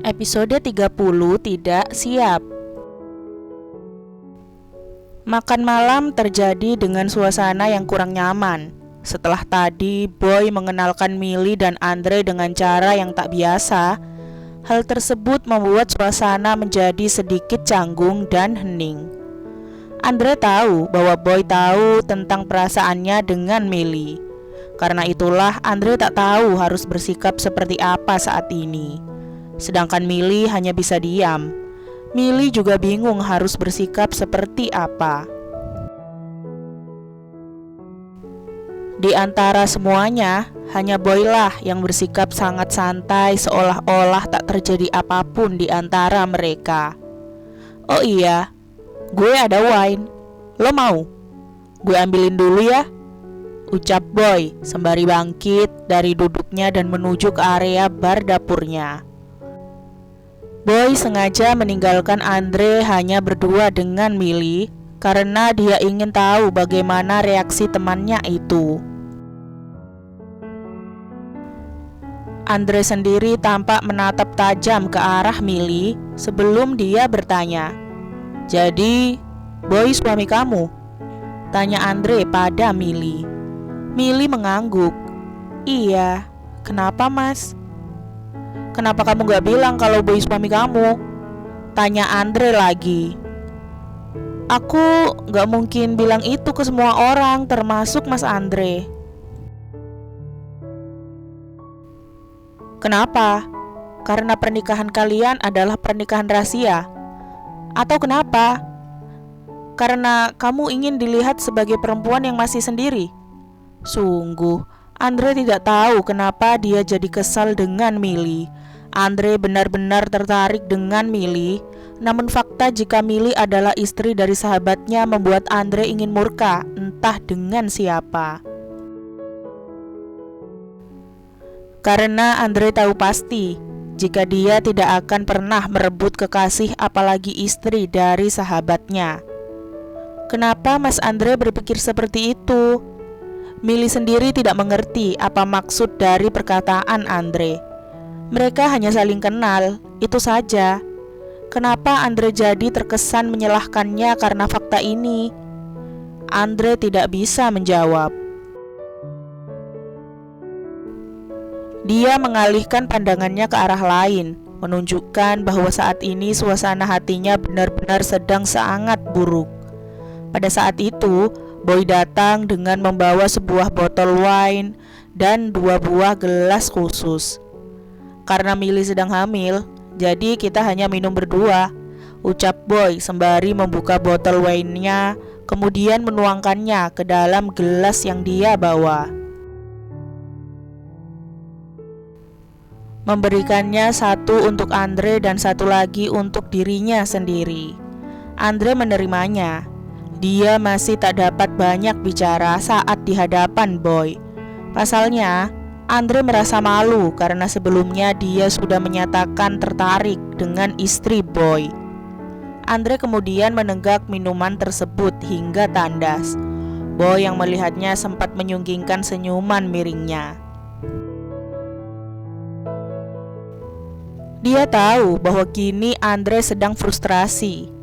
Episode 30 tidak siap. Makan malam terjadi dengan suasana yang kurang nyaman. Setelah tadi Boy mengenalkan Milly dan Andre dengan cara yang tak biasa, hal tersebut membuat suasana menjadi sedikit canggung dan hening. Andre tahu bahwa Boy tahu tentang perasaannya dengan Milly. Karena itulah Andre tak tahu harus bersikap seperti apa saat ini. Sedangkan Milly hanya bisa diam. Milly juga bingung harus bersikap seperti apa. Di antara semuanya, hanya Boy lah yang bersikap sangat santai seolah-olah tak terjadi apapun di antara mereka. Oh iya, gue ada wine. Lo mau? Gue ambilin dulu ya, ucap Boy sembari bangkit dari duduknya dan menuju ke area bar dapurnya. Boy sengaja meninggalkan Andre hanya berdua dengan Milly karena dia ingin tahu bagaimana reaksi temannya itu. Andre sendiri tampak menatap tajam ke arah Milly sebelum dia bertanya, "Jadi, Boy suami kamu?" tanya Andre pada Milly. Milly mengangguk. "Iya, kenapa mas?" "Kenapa kamu gak bilang kalau Boy suami kamu?" tanya Andre lagi. "Aku gak mungkin bilang itu ke semua orang, termasuk Mas Andre." "Kenapa? Karena pernikahan kalian adalah pernikahan rahasia? Atau kenapa? Karena kamu ingin dilihat sebagai perempuan yang masih sendiri?" Sungguh, Andre tidak tahu kenapa dia jadi kesal dengan Milly. Andre benar-benar tertarik dengan Milly, namun fakta jika Milly adalah istri dari sahabatnya membuat Andre ingin murka, entah dengan siapa. Karena Andre tahu pasti jika dia tidak akan pernah merebut kekasih apalagi istri dari sahabatnya. Kenapa Mas Andre berpikir seperti itu? Milly sendiri tidak mengerti apa maksud dari perkataan Andre. Mereka hanya saling kenal, itu saja. Kenapa Andre jadi terkesan menyalahkannya karena fakta ini? Andre tidak bisa menjawab. Dia mengalihkan pandangannya ke arah lain, menunjukkan bahwa saat ini suasana hatinya benar-benar sedang sangat buruk. Pada saat itu, Boy datang dengan membawa sebuah botol wine dan 2 buah gelas khusus. "Karena Milly sedang hamil, jadi kita hanya minum berdua," ucap Boy sembari membuka botol wine-nya, kemudian menuangkannya ke dalam gelas yang dia bawa. Memberikannya satu untuk Andre dan satu lagi untuk dirinya sendiri. Andre menerimanya. Dia masih tak dapat banyak bicara saat di hadapan Boy. Pasalnya, Andre merasa malu karena sebelumnya dia sudah menyatakan tertarik dengan istri Boy. Andre kemudian menenggak minuman tersebut hingga tandas. Boy yang melihatnya sempat menyunggingkan senyuman miringnya. Dia tahu bahwa kini Andre sedang frustrasi,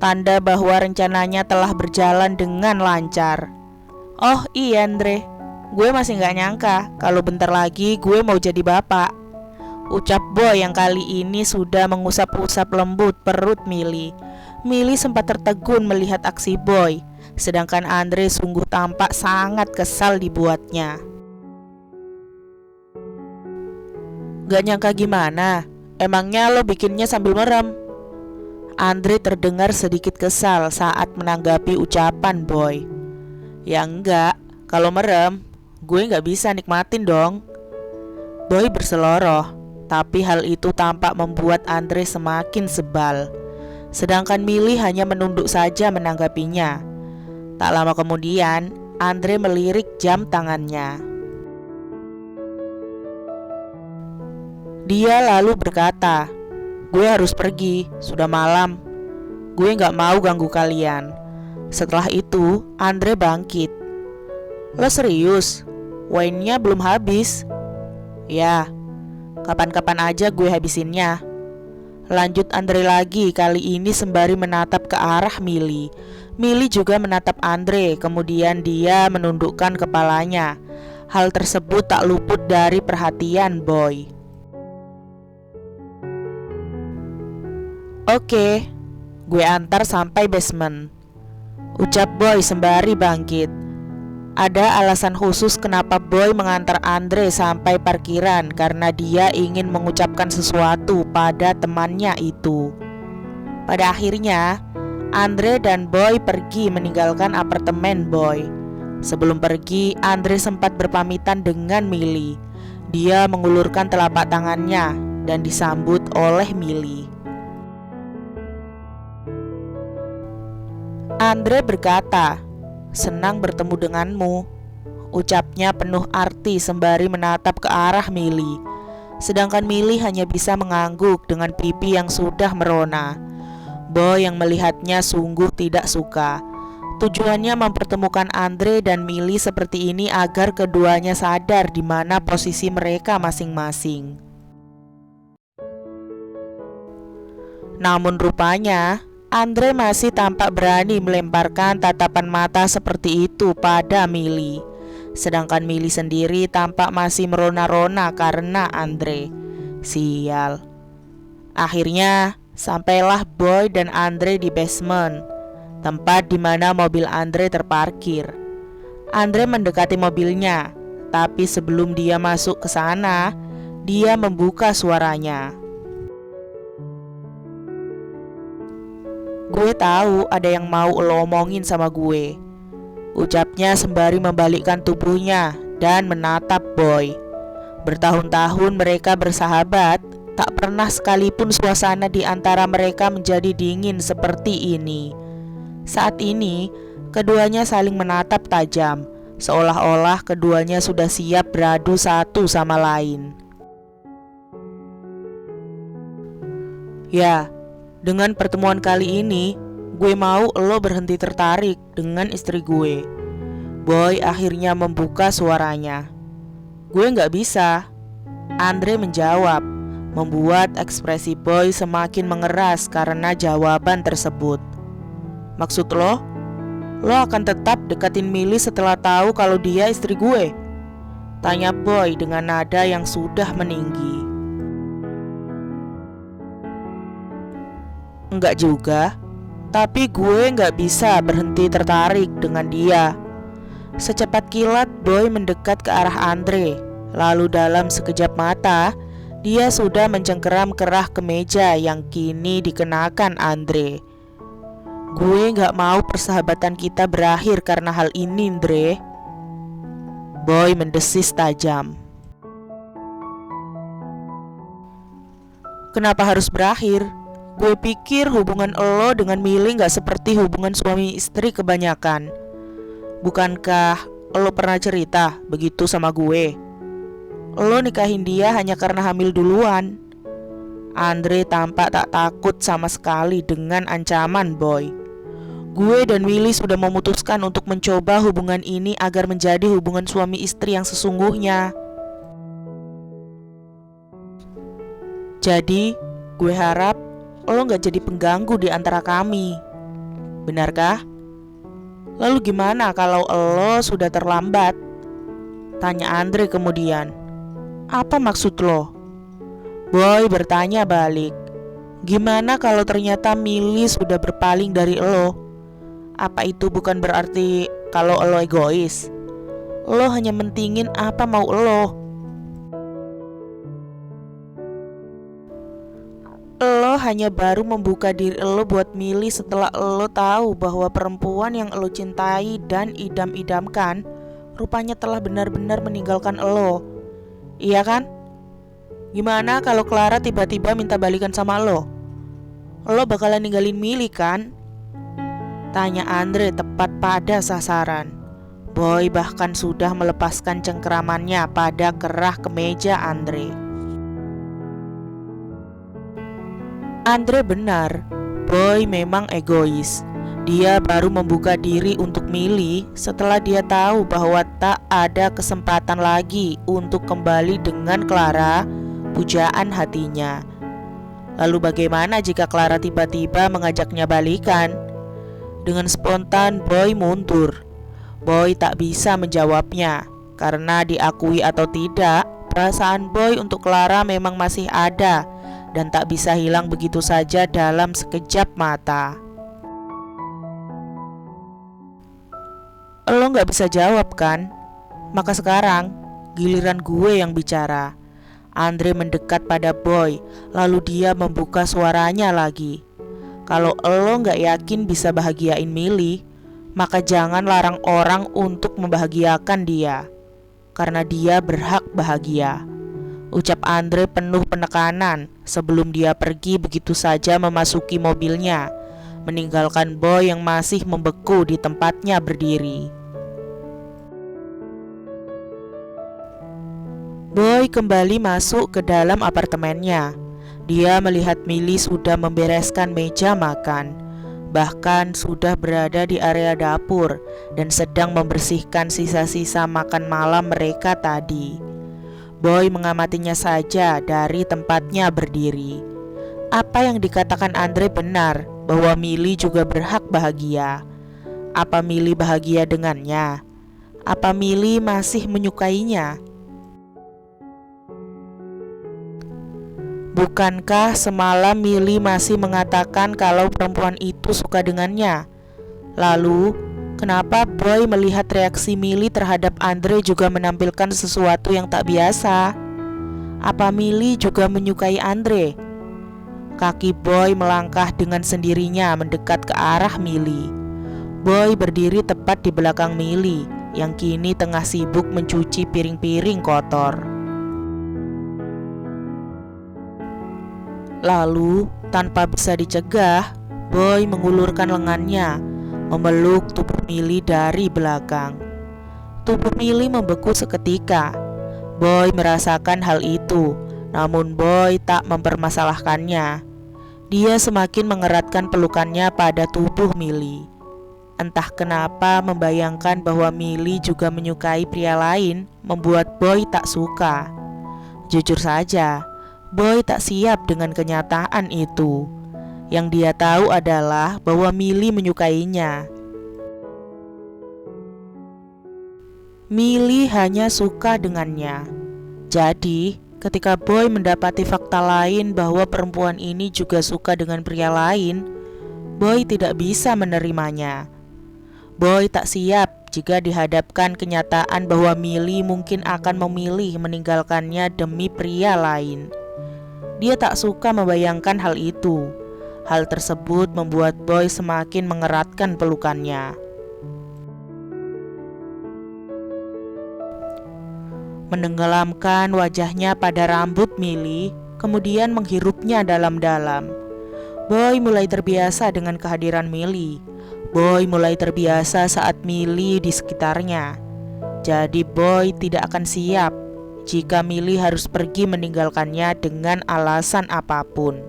tanda bahwa rencananya telah berjalan dengan lancar. "Oh iya Andre, gue masih gak nyangka kalau bentar lagi gue mau jadi bapak," ucap Boy yang kali ini sudah mengusap-usap lembut perut Milly. Milly sempat tertegun melihat aksi Boy, sedangkan Andre sungguh tampak sangat kesal dibuatnya. "Gak nyangka gimana? Emangnya lo bikinnya sambil merem?" Andre terdengar sedikit kesal saat menanggapi ucapan Boy. "Ya enggak, kalau merem gue gak bisa nikmatin dong." Boy berseloroh, tapi hal itu tampak membuat Andre semakin sebal. Sedangkan Milly hanya menunduk saja menanggapinya. Tak lama kemudian, Andre melirik jam tangannya. Dia lalu berkata, "Gue harus pergi, sudah malam. Gue gak mau ganggu kalian." Setelah itu, Andre bangkit. "Lo serius? Wine-nya belum habis?" "Ya, kapan-kapan aja gue habisinnya." Lanjut Andre lagi, kali ini sembari menatap ke arah Milly. Milly juga menatap Andre, kemudian dia menundukkan kepalanya. Hal tersebut tak luput dari perhatian Boy. Oke, gue antar sampai basement, ucap Boy sembari bangkit. Ada alasan khusus kenapa Boy mengantar Andre sampai parkiran, karena dia ingin mengucapkan sesuatu pada temannya itu. Pada akhirnya, Andre dan Boy pergi meninggalkan apartemen Boy. Sebelum pergi, Andre sempat berpamitan dengan Milly. Dia mengulurkan telapak tangannya dan disambut oleh Milly. Andre berkata, "Senang bertemu denganmu," ucapnya penuh arti sembari menatap ke arah Milly. Sedangkan Milly hanya bisa mengangguk dengan pipi yang sudah merona. Boy yang melihatnya sungguh tidak suka. Tujuannya mempertemukan Andre dan Milly seperti ini agar keduanya sadar di mana posisi mereka masing-masing. Namun rupanya Andre masih tampak berani melemparkan tatapan mata seperti itu pada Milly. Sedangkan Milly sendiri tampak masih merona-rona karena Andre. Sial. Akhirnya sampailah Boy dan Andre di basement, tempat di mana mobil Andre terparkir. Andre mendekati mobilnya, tapi sebelum dia masuk ke sana, dia membuka suaranya. "Gue tahu ada yang mau lo omongin sama gue," ucapnya sembari membalikkan tubuhnya dan menatap Boy. Bertahun-tahun mereka bersahabat, tak pernah sekalipun suasana di antara mereka menjadi dingin seperti ini. Saat ini, keduanya saling menatap tajam, seolah-olah keduanya sudah siap beradu satu sama lain. "Ya, dengan pertemuan kali ini, gue mau lo berhenti tertarik dengan istri gue." Boy akhirnya membuka suaranya. "Gue gak bisa," Andre menjawab, membuat ekspresi Boy semakin mengeras karena jawaban tersebut. "Maksud lo akan tetap deketin Milly setelah tahu kalau dia istri gue?" tanya Boy dengan nada yang sudah meninggi. "Enggak juga, tapi gue gak bisa berhenti tertarik dengan dia." Secepat kilat Boy mendekat ke arah Andre. Lalu dalam sekejap mata, dia sudah mencengkeram kerah kemeja yang kini dikenakan Andre. "Gue gak mau persahabatan kita berakhir karena hal ini, Andre," Boy mendesis tajam. "Kenapa harus berakhir? Gue pikir hubungan lo dengan Milly gak seperti hubungan suami istri kebanyakan. Bukankah lo pernah cerita begitu sama gue? Lo nikahin dia hanya karena hamil duluan." Andre tampak tak takut sama sekali dengan ancaman Boy. "Gue dan Milly sudah memutuskan untuk mencoba hubungan ini agar menjadi hubungan suami istri yang sesungguhnya. Jadi, gue harap lo gak jadi pengganggu di antara kami. Benarkah? Lalu gimana kalau lo sudah terlambat?" tanya Andre kemudian. "Apa maksud lo?" Boy bertanya balik. "Gimana kalau ternyata Milly sudah berpaling dari lo? Apa itu bukan berarti kalau lo egois? Lo hanya mentingin apa mau lo. Lo hanya baru membuka diri lo buat Milly setelah lo tahu bahwa perempuan yang lo cintai dan idam-idamkan rupanya telah benar-benar meninggalkan lo. Iya kan? Gimana kalau Clara tiba-tiba minta balikan sama lo? Lo bakalan ninggalin Milly kan?" tanya Andre tepat pada sasaran. Boy bahkan sudah melepaskan cengkeramannya pada kerah kemeja Andre. Andre benar, Boy memang egois. Dia baru membuka diri untuk Milly setelah dia tahu bahwa tak ada kesempatan lagi untuk kembali dengan Clara, pujaan hatinya. Lalu bagaimana jika Clara tiba-tiba mengajaknya balikan? Dengan spontan Boy mundur. Boy tak bisa menjawabnya, karena diakui atau tidak, perasaan Boy untuk Clara memang masih ada dan tak bisa hilang begitu saja dalam sekejap mata. Lo gak bisa jawab kan? Maka sekarang giliran gue yang bicara. Andre mendekat pada Boy, lalu dia membuka suaranya lagi. Kalau lo gak yakin bisa bahagiain Millie, maka jangan larang orang untuk membahagiakan dia, karena dia berhak bahagia. Ucap Andre penuh penekanan sebelum dia pergi begitu saja memasuki mobilnya, meninggalkan Boy yang masih membeku di tempatnya berdiri. Boy kembali masuk ke dalam apartemennya. Dia melihat Millie sudah membereskan meja makan, bahkan sudah berada di area dapur dan sedang membersihkan sisa-sisa makan malam mereka tadi. Boy mengamatinya saja dari tempatnya berdiri. Apa yang dikatakan Andre benar, bahwa Millie juga berhak bahagia. Apa Millie bahagia dengannya? Apa Millie masih menyukainya? Bukankah semalam Millie masih mengatakan kalau perempuan itu suka dengannya? Lalu, kenapa Boy melihat reaksi Millie terhadap Andre juga menampilkan sesuatu yang tak biasa? Apa Millie juga menyukai Andre? Kaki Boy melangkah dengan sendirinya mendekat ke arah Millie. Boy berdiri tepat di belakang Millie yang kini tengah sibuk mencuci piring-piring kotor. Lalu, tanpa bisa dicegah, Boy mengulurkan lengannya, memeluk tubuh Millie dari belakang. Tubuh Millie membeku seketika. Boy merasakan hal itu, namun Boy tak mempermasalahkannya. Dia semakin mengeratkan pelukannya pada tubuh Millie. Entah kenapa membayangkan bahwa Millie juga menyukai pria lain membuat Boy tak suka. Jujur saja, Boy tak siap dengan kenyataan itu. Yang dia tahu adalah bahwa Millie menyukainya. Millie hanya suka dengannya. Jadi, ketika Boy mendapati fakta lain bahwa perempuan ini juga suka dengan pria lain, Boy tidak bisa menerimanya. Boy tak siap jika dihadapkan kenyataan bahwa Millie mungkin akan memilih meninggalkannya demi pria lain. Dia tak suka membayangkan hal itu. Hal tersebut membuat Boy semakin mengeratkan pelukannya. Menenggelamkan wajahnya pada rambut Millie, kemudian menghirupnya dalam-dalam. Boy mulai terbiasa dengan kehadiran Millie. Boy mulai terbiasa saat Millie di sekitarnya. Jadi Boy tidak akan siap jika Millie harus pergi meninggalkannya dengan alasan apapun.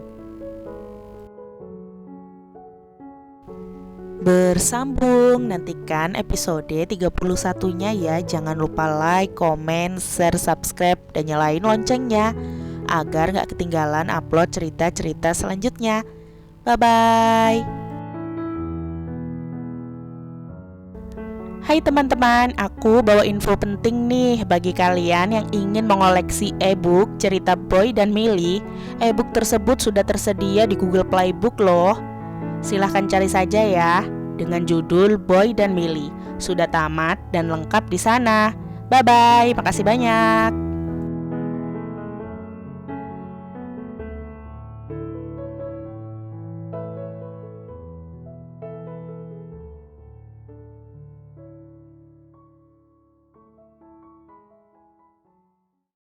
Bersambung, nantikan episode 31-nya ya. Jangan lupa like, komen, share, subscribe, dan nyalain loncengnya agar gak ketinggalan upload cerita-cerita selanjutnya. Bye-bye. Hai teman-teman, aku bawa info penting nih bagi kalian yang ingin mengoleksi e-book cerita Boy dan Millie. E-book tersebut sudah tersedia di Google Playbook loh. Silahkan cari saja ya, dengan judul Boy dan Millie. Sudah tamat dan lengkap di sana. Bye-bye, makasih banyak.